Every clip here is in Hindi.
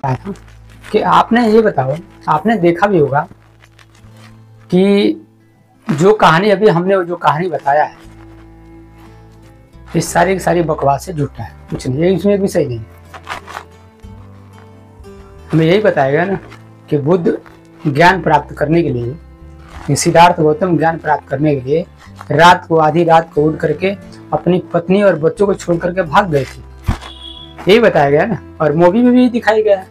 था कि आपने ये बताओ, आपने देखा भी होगा कि जो कहानी अभी हमने जो कहानी बताया है, इस सारी की सारी बकवास से झूठा है, कुछ नहीं है इसमें भी सही नहीं। हमें यही बताया गया ना कि बुद्ध ज्ञान प्राप्त करने के लिए, सिद्धार्थ गौतम ज्ञान प्राप्त करने के लिए रात को, आधी रात को उठ करके अपनी पत्नी और बच्चों को छोड़ करके भाग गए थे, यही बताया गया ना, और मूवी में भी दिखाई गया है।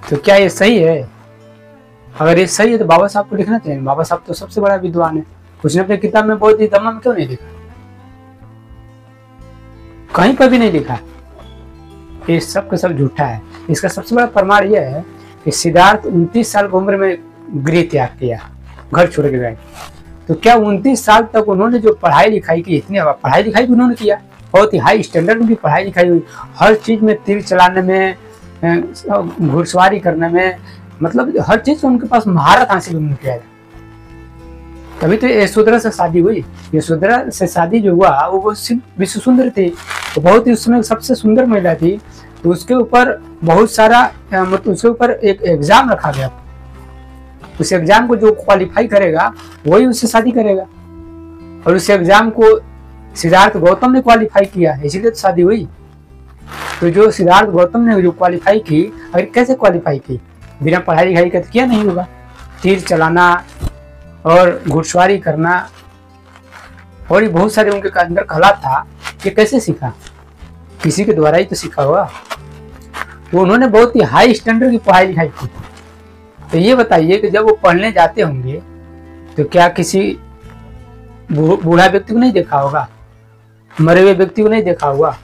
तो क्या ये सही है? अगर ये सही है तो बाबा साहब को लिखना चाहिए। बाबा साहब तो सबसे बड़ा विद्वान है, उसने अपने किताब में बहुत ही धम्म में क्यों नहीं लिखा? कहीं पर भी नहीं लिखा। ये सब का सब झूठा है। इसका सबसे बड़ा प्रमाण यह है कि सिद्धार्थ 29 साल की उम्र में गृह त्याग किया, घर छोड़ के गए। तो क्या 29 साल तक उन्होंने जो पढ़ाई लिखाई की, इतनी पढ़ाई लिखाई भी उन्होंने किया, बहुत ही हाई स्टैंडर्ड की पढ़ाई लिखाई हुई, हर चीज में तीर चलाने में, घुड़सवारी करने में, मतलब हर चीज उनके पास महारत हासिल उन्होंने किया। तभी तो यशोधरा से शादी हुई। यशोधरा से शादी जो हुआ वो विश्व सुंदर थी, तो बहुत ही उस समय सबसे सुंदर महिला थी। तो उसके ऊपर बहुत सारा, मतलब उसके ऊपर एक एग्जाम रखा गया। उस एग्जाम को जो क्वालिफाई करेगा वही उससे शादी करेगा, और उस एग्जाम को सिद्धार्थ गौतम ने क्वालिफाई किया, इसीलिए तो शादी हुई। तो जो सिद्धार्थ गौतम ने जो क्वालिफाई की, अगर कैसे क्वालिफाई की? बिना पढ़ाई लिखाई का तो किया नहीं होगा। तीर चलाना और घुड़सवारी करना और बहुत सारे उनके अंदर कला था, ये कैसे सीखा? किसी के द्वारा ही तो सीखा होगा। तो उन्होंने बहुत ही हाई स्टैंडर्ड की पढ़ाई लिखाई की। तो ये बताइए कि जब वो पढ़ने जाते होंगे तो क्या किसी बूढ़ा व्यक्ति को नहीं देखा होगा, मरे हुए व्यक्ति को नहीं देखा होगा,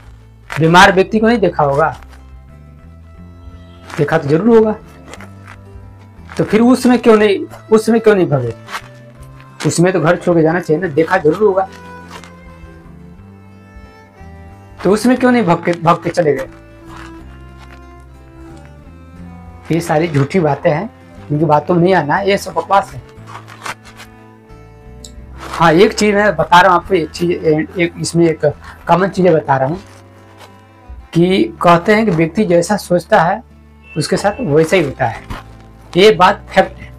बीमार व्यक्ति को नहीं देखा होगा? देखा तो जरूर होगा। तो फिर उसमें क्यों नहीं भगे? उसमें तो घर छोड़ के जाना चाहिए ना, देखा जरूर होगा। तो उसमें क्यों नहीं भग के चले गए? ये सारी झूठी बातें हैं, इनकी बातों में नहीं आना, ये सब बकवास है। हाँ, एक चीज मैं बता रहा हूँ आपको, इसमें एक कॉमन चीजें बता रहा हूँ कि कहते हैं कि व्यक्ति जैसा सोचता है उसके साथ वैसा ही होता है। ये बात फैक्ट है।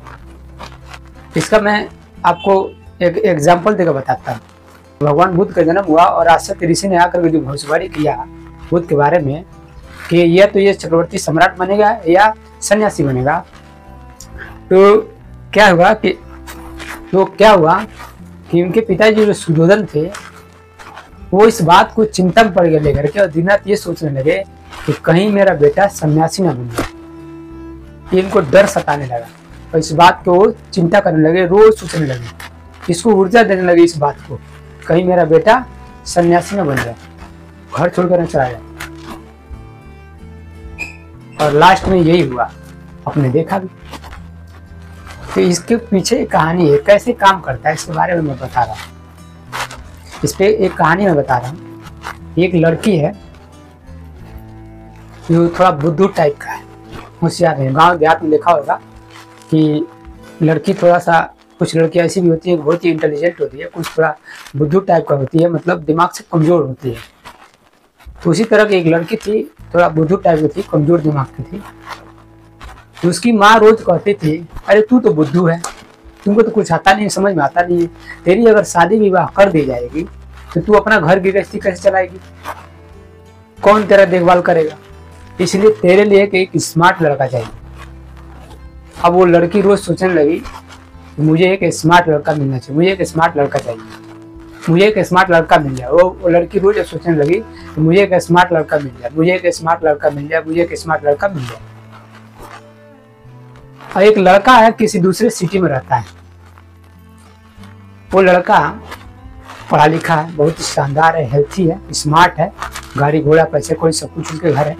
इसका मैं आपको एक एग्जाम्पल देकर बताता हूँ। भगवान बुद्ध का जन्म हुआ और आश्चर्य ऋषि ने आकर के जो भविष्यवाणी किया बुद्ध के बारे में कि यह तो ये चक्रवर्ती सम्राट बनेगा या सन्यासी बनेगा, तो क्या हुआ कि उनके पिताजी जो सुधोधन थे वो इस बात को चिंता में पड़ गए लेकर के, और दिन रात ये सोचने लगे कि कहीं मेरा बेटा सन्यासी ना बन जाए। इनको डर सताने लगा और इस बात को वो चिंता करने लगे, रोज सोचने लगे, इसको ऊर्जा देने लगे इस बात को, कहीं मेरा बेटा सन्यासी ना बन जाए, घर छोड़कर न चला जाए। और लास्ट में यही हुआ, आपने देखा भी। तो इसके पीछे एक कहानी है, कैसे काम करता है इसके बारे में मैं बता रहा हूँ। इस पे एक कहानी मैं बता रहा हूँ। एक लड़की है जो थोड़ा बुद्धू टाइप का है, होशियार है। गाँव देहात में देखा होगा कि लड़की थोड़ा सा, कुछ लड़कियाँ ऐसी भी होती है बहुत ही इंटेलिजेंट होती है, कुछ थोड़ा बुद्धू टाइप का होती है, मतलब दिमाग से कमजोर होती है। तो उसी तरह की एक लड़की थी, थोड़ा बुद्धू टाइप की थी, कमजोर दिमाग की थी। तो उसकी माँ रोज कहती थी, अरे तू तो बुद्धू है, तुमको तो कुछ आता नहीं, समझ में आता नहीं है, तेरी अगर शादी विवाह कर दी जाएगी तो तू अपना घर गृहस्थी कैसे चलाएगी, कौन तेरा देखभाल करेगा? इसलिए तेरे लिए एक स्मार्ट लड़का चाहिए। अब वो लड़की रोज सोचने लगी, मुझे एक स्मार्ट लड़का मिलना चाहिए, मुझे एक स्मार्ट लड़का चाहिए, मुझे एक स्मार्ट लड़का मिल जाए। वो लड़की रोज सोचने लगी, मुझे एक स्मार्ट लड़का मिल जाए, मुझे एक स्मार्ट लड़का मिल जाए, मुझे एक स्मार्ट लड़का मिल जाए। और एक लड़का है किसी दूसरे सिटी में रहता है, वो लड़का पढ़ा लिखा है, बहुत ही शानदार है, हेल्थी है, स्मार्ट है, गाड़ी घोड़ा पैसे कोई सब कुछ उसके घर है।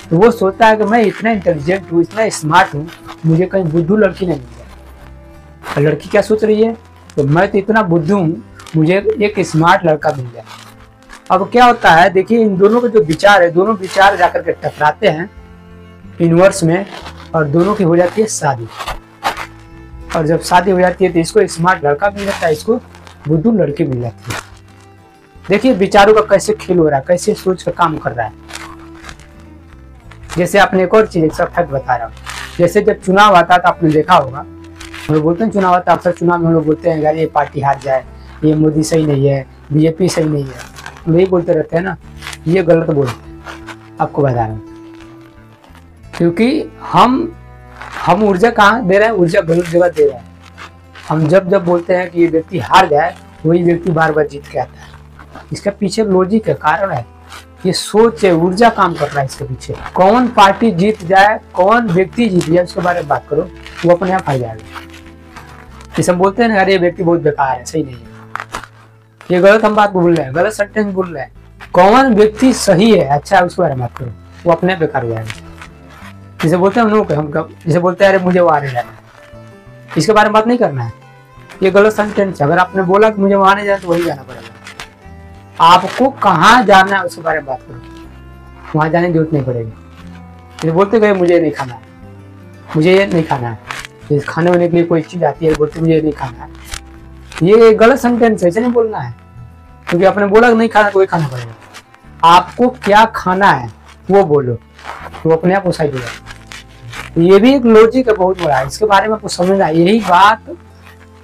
तो वो सोचता है कि मैं इतना इंटेलिजेंट हूँ, इतना स्मार्ट हूँ, मुझे कहीं बुद्धू लड़की नहीं मिल जाए। और लड़की क्या सोच रही है, तो मैं तो इतना बुद्धू हूँ, मुझे एक स्मार्ट लड़का मिल जाए। अब क्या होता है, देखिए इन दोनों के जो विचार है, दोनों विचार जाकर के टकराते हैं यूनिवर्स में, और दोनों की हो जाती है शादी। और जब शादी हो जाती है तो इसको स्मार्ट लड़का मिल जाता है, इसको बुद्धू लड़की मिल जाती है। देखिए विचारों का कैसे खेल हो रहा है, कैसे सोच का काम कर रहा है। जैसे आपने एक और चीज एक फैक्ट बता रहा हूँ, जैसे जब चुनाव आता था आपने देखा होगा, हम लोग बोलते हैं चुनाव आता, अक्सर चुनाव में हम लोग बोलते हैं यार ये पार्टी हार जाए, ये मोदी सही नहीं है, बीजेपी सही नहीं है, हम यही बोलते रहते हैं ना। ये गलत बोलते हैं, आपको बता रहा हूँ। क्योंकि हम ऊर्जा कहाँ दे रहे हैं, ऊर्जा गलत जगह दे रहे हैं। हम जब जब बोलते हैं कि ये व्यक्ति हार जाए, वही व्यक्ति बार बार जीत के आता है। इसका पीछे लॉजिक है, कारण है, ये सोच है, ऊर्जा काम कर रहा है इसके पीछे। कौन पार्टी जीत जाए, कौन व्यक्ति जीत जाए, उसके बारे में बात करो, वो अपने आप आ जाएगा। जैसे हम बोलते हैं ना, अरे ये व्यक्ति बहुत बेकार है, सही नहीं है, ये गलत हम बात बोल रहे हैं, गलत सेंटेंस बोल रहे हैं। कौन व्यक्ति सही है, अच्छा है, उसके बारे में बात करो, वो अपने बेकार हो जाएगा। जैसे बोलते हैं हम लोग, हम जैसे बोलते हैं अरे मुझे वहां नहीं जाना, इसके बारे में बात नहीं करना है, ये गलत सेंटेंस है। अगर आपने बोला कि मुझे वहां नहीं जाना, तो वही जाना पड़ेगा। आपको कहाँ जाना है उसके बारे में बात करो, वहां जाने की जरूरत नहीं पड़ेगी। जैसे बोलते गए मुझे नहीं खाना है, मुझे ये नहीं खाना है, जैसे खाने वाने के लिए कोई चीज आती है, बोलते मुझे नहीं खाना है, ये गलत सेंटेंस है, ऐसे नहीं बोलना है। क्योंकि आपने बोला नहीं खाना, तो वही खाना पड़ेगा। आपको क्या खाना है वो बोलो, तो अपने आप वो साइड हो जाए। ये भी एक लॉजिक है बहुत बड़ा, इसके बारे में आपको समझना। यही बात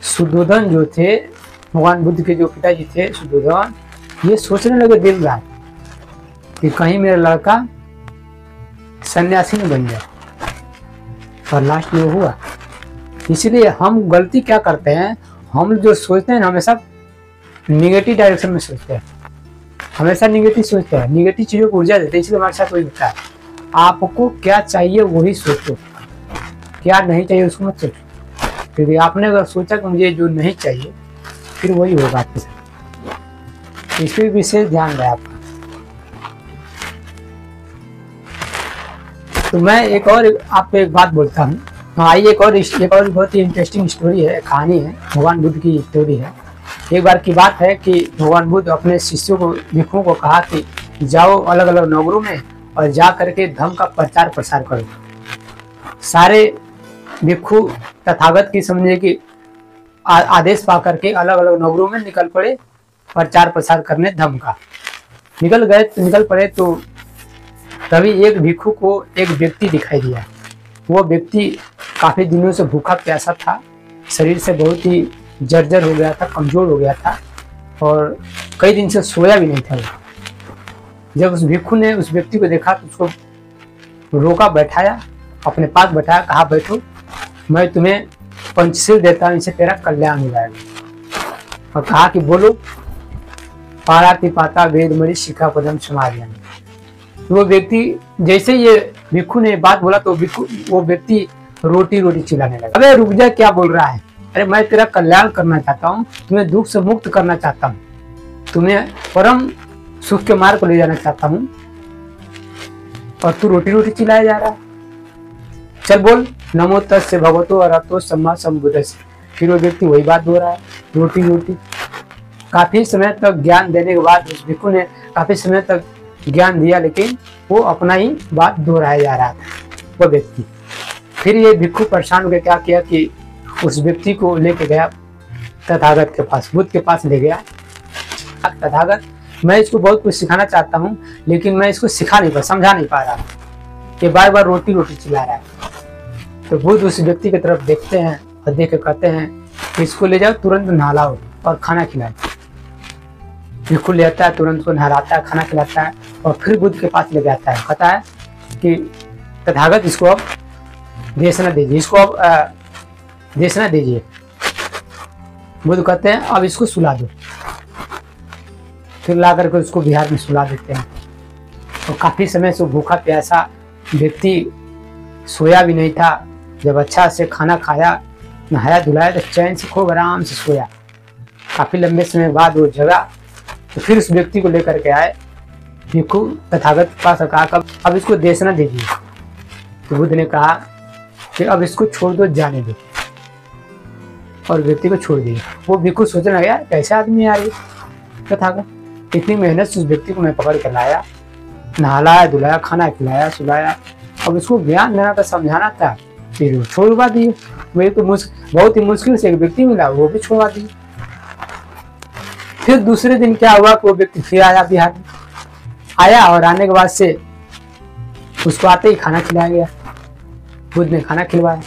शुद्धोधन जो थे, भगवान बुद्ध के जो पिताजी थे शुद्धोधन, ये सोचने लगे दिन रात कि कहीं मेरा लड़का सन्यासी नहीं बन जाए, और लास्ट में हुआ। इसलिए हम गलती क्या करते हैं, हम जो सोचते हैं हमेशा निगेटिव डायरेक्शन में सोचते हैं, हमेशा निगेटिव सोचते हैं, निगेटिव चीजों को ऊर्जा देते हैं। इसलिए हमारे साथ वही होता है। आपको क्या चाहिए वही सोचो, क्या नहीं चाहिए उसको मत सोचो। क्योंकि आपने अगर सोचा कि मुझे जो नहीं चाहिए, फिर वही होगा आपके साथ। इस पर विशेष ध्यान रहे आपका। तो मैं एक और आपको एक बात बोलता हूँ। आइए एक और बहुत ही इंटरेस्टिंग स्टोरी है, कहानी है, भगवान बुद्ध की स्टोरी है। एक बार की बात है कि भगवान बुद्ध अपने शिष्यों को, भिक्षुओं को कहा कि जाओ अलग अलग नगरों में और जा करके धर्म का प्रचार प्रसार करो। सारे भिक्षु तथागत की समझे कि आदेश पा करके अलग अलग नगरों में निकल पड़े प्रचार प्रसार करने धर्म का। निकल पड़े तो तभी एक भिक्षु को एक व्यक्ति दिखाई दिया। वो व्यक्ति काफी दिनों से भूखा प्यासा था, शरीर से बहुत ही जर्जर हो गया था, कमजोर हो गया था, और कई दिन से सोया भी नहीं था। जब उस भिक्षु ने उस व्यक्ति को देखा तो उसको रोका, बैठाया, अपने पास बैठाया, कहा बैठो, मैं तुम्हें पंचशील देता हूँ, इससे तेरा कल्याण हो जाएगा। और कहा कि बोलो, पाराति पाता वेदमणि शिखा पदम समाधियान। वो व्यक्ति, जैसे ये भिक्षु ने बात बोला तो वो व्यक्ति रोटी रोटी चिल्लाने लगा। अबे रुक जा, क्या बोल रहा है? अरे मैं तेरा कल्याण करना चाहता हूँ, तुम्हें दुख से मुक्त करना चाहता हूँ, तुम्हें परम सुख के मार्ग को ले जाना चाहता हूँ, और तू रोटी रोटी चिल्लाया जा रहा है। चल बोल, नमो तस्य भगवतो अरहतो सम्मा सम्बुद्धस्य। फिर वो व्यक्ति वही बात बोल रहा है, रोटी रोटी। काफी समय तक ज्ञान देने के बाद उस भिक्षु ने काफी समय तक ज्ञान दिया, लेकिन वो अपना ही बात दोहराया जा रहा था वो व्यक्ति। फिर ये भिक्षु परेशान होकर क्या किया कि उस व्यक्ति को लेके गया तथागत के पास, बुद्ध के पास ले गया। तथागत, मैं इसको बहुत कुछ सिखाना चाहता हूँ, लेकिन मैं इसको समझा नहीं पा रहा, ये बार बार रोटी रोटी चिल्ला रहा है। तो बुद्ध उस व्यक्ति की तरफ देखते हैं और देख के कहते हैं इसको ले जाओ, तुरंत नहलाओ और खाना खिलाओ। भिक्षु ले आता है, तुरंत को नहलाता है, खाना खिलाता है, और फिर बुद्ध के पास ले जाता है। कहता है कि तथागत, इसको अब देशना दीजिए, इसको अब देशना दीजिए। बुद्ध कहते हैं अब इसको सुला दो। फिर ला करके उसको बिहार में सुला देते हैं। और काफी समय से भूखा प्यासा व्यक्ति सोया भी नहीं था। जब अच्छा से खाना खाया, नहाया धुलाया, तो चैन से खूब आराम से सोया। काफी लंबे समय बाद वो जगा, तो फिर उस व्यक्ति को लेकर के आए भिक्षु तथागत के पास, कहा अब इसको देशना दीजिए। तो बुद्ध ने कहा कि अब इसको छोड़ दो, जाने दो, और व्यक्ति को छोड़ दिया। वो भिक्षु सोचने लगा, यार कैसे आदमी आ रही तथागत, इतनी मेहनत से उस व्यक्ति को मैं पकड़ कर लाया, नहलाया धुलाया, खाना खिलाया सुलाया, अब इसको ज्ञान देना था, समझाना था, फिर छोड़वा दिए। वही तो बहुत ही मुश्किल से एक व्यक्ति मिला, वो भी छोड़वा दिए। फिर दूसरे दिन क्या हुआ कि वो व्यक्ति फिर आया बिहार में, आया, और आने के बाद से उसको आते ही खाना खिलाया गया, बुद्ध ने खाना खिलवाया।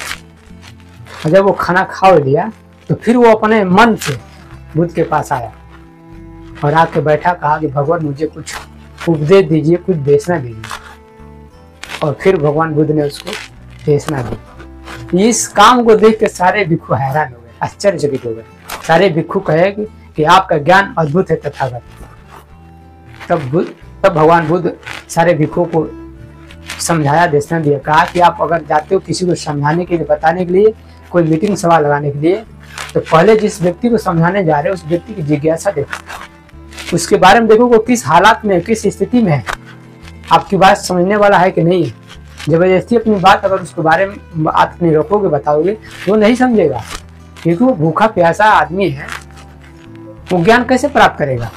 और जब वो खाना खा लिया तो फिर वो अपने मन से बुद्ध के पास आया और आके बैठा, कहा कि भगवान मुझे कुछ उपदेश दीजिए, कुछ देशना दीजिए। और फिर भगवान बुद्ध ने उसको देशना दी। इस काम को देख के सारे भिक्षु हैरान हो गए, आश्चर्यचकित हो गए। सारे भिक्षु कहे कि आपका ज्ञान अद्भुत है तथागत। तब भगवान बुद्ध सारे भिक्षुओं को समझाया, देशना दिया। कहा कि आप अगर जाते हो किसी को समझाने के लिए, बताने के लिए, कोई मीटिंग सभा लगाने के लिए, तो पहले जिस व्यक्ति को समझाने जा रहे हो उस व्यक्ति की जिज्ञासा देखो, उसके बारे में देखो वो किस हालात में, किस स्थिति में है, आपकी बात समझने वाला है कि नहीं है। जबरदस्ती अपनी बात अगर उसके बारे में आप नहीं रखोगे, बताओगे, वो नहीं समझेगा, क्योंकि वो भूखा प्यासा आदमी है। वो ज्ञान कैसे प्राप्त करेगा?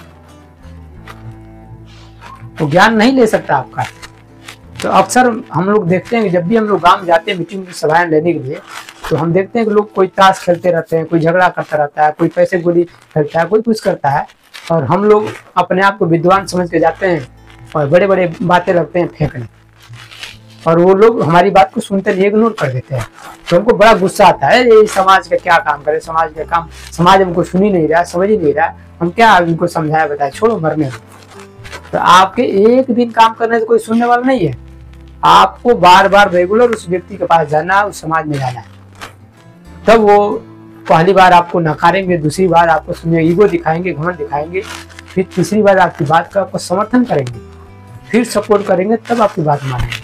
वो ज्ञान नहीं ले सकता आपका। तो अक्सर हम लोग देखते हैं कि जब भी हम लोग गांव जाते हैं मीटिंग सभाएं लेने के लिए, तो हम देखते हैं कि लोग कोई ताश खेलते रहते हैं, कोई झगड़ा करता रहता है, कोई पैसे गोली खेलता है, कोई कुछ करता है, और हम लोग अपने आप को विद्वान समझ के जाते हैं और बड़े बड़े बातें लगते हैं फेंकने, और वो लोग हमारी बात को सुनते नहीं, इग्नोर कर देते हैं। तो हमको बड़ा गुस्सा आता है, ये समाज का क्या काम करे, समाज का काम, समाज हमको सुन ही नहीं रहा, समझ ही नहीं रहा, हम क्या उनको समझाया बताया, छोड़ो मरने दो। तो आपके एक दिन काम करने से कोई सुनने वाला नहीं है। आपको बार बार रेगुलर उस व्यक्ति के पास जाना, उस समाज में जाना है, तब वो पहली बार आपको नकारेंगे, दूसरी बार आपको सुनिए ईगो दिखाएंगे, घमंड दिखाएंगे, फिर तीसरी बार आपकी बात का आपको समर्थन करेंगे, फिर सपोर्ट करेंगे, तब आपकी बात मानेंगे।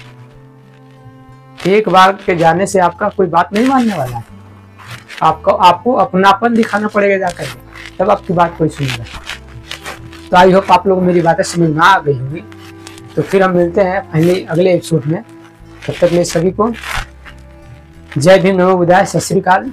एक बार के जाने से आपका कोई बात नहीं मानने वाला है। आपको अपनापन दिखाना पड़ेगा जाकर, तब आपकी बात कोई सुनेगा। तो आई होप आप लोग मेरी बातें समझ में आ गई होंगी। तो फिर हम मिलते हैं पहले अगले एपिसोड में। तब तक मैं सभी को जय भीम, नमो बुद्धाय, सत श्री अकाल।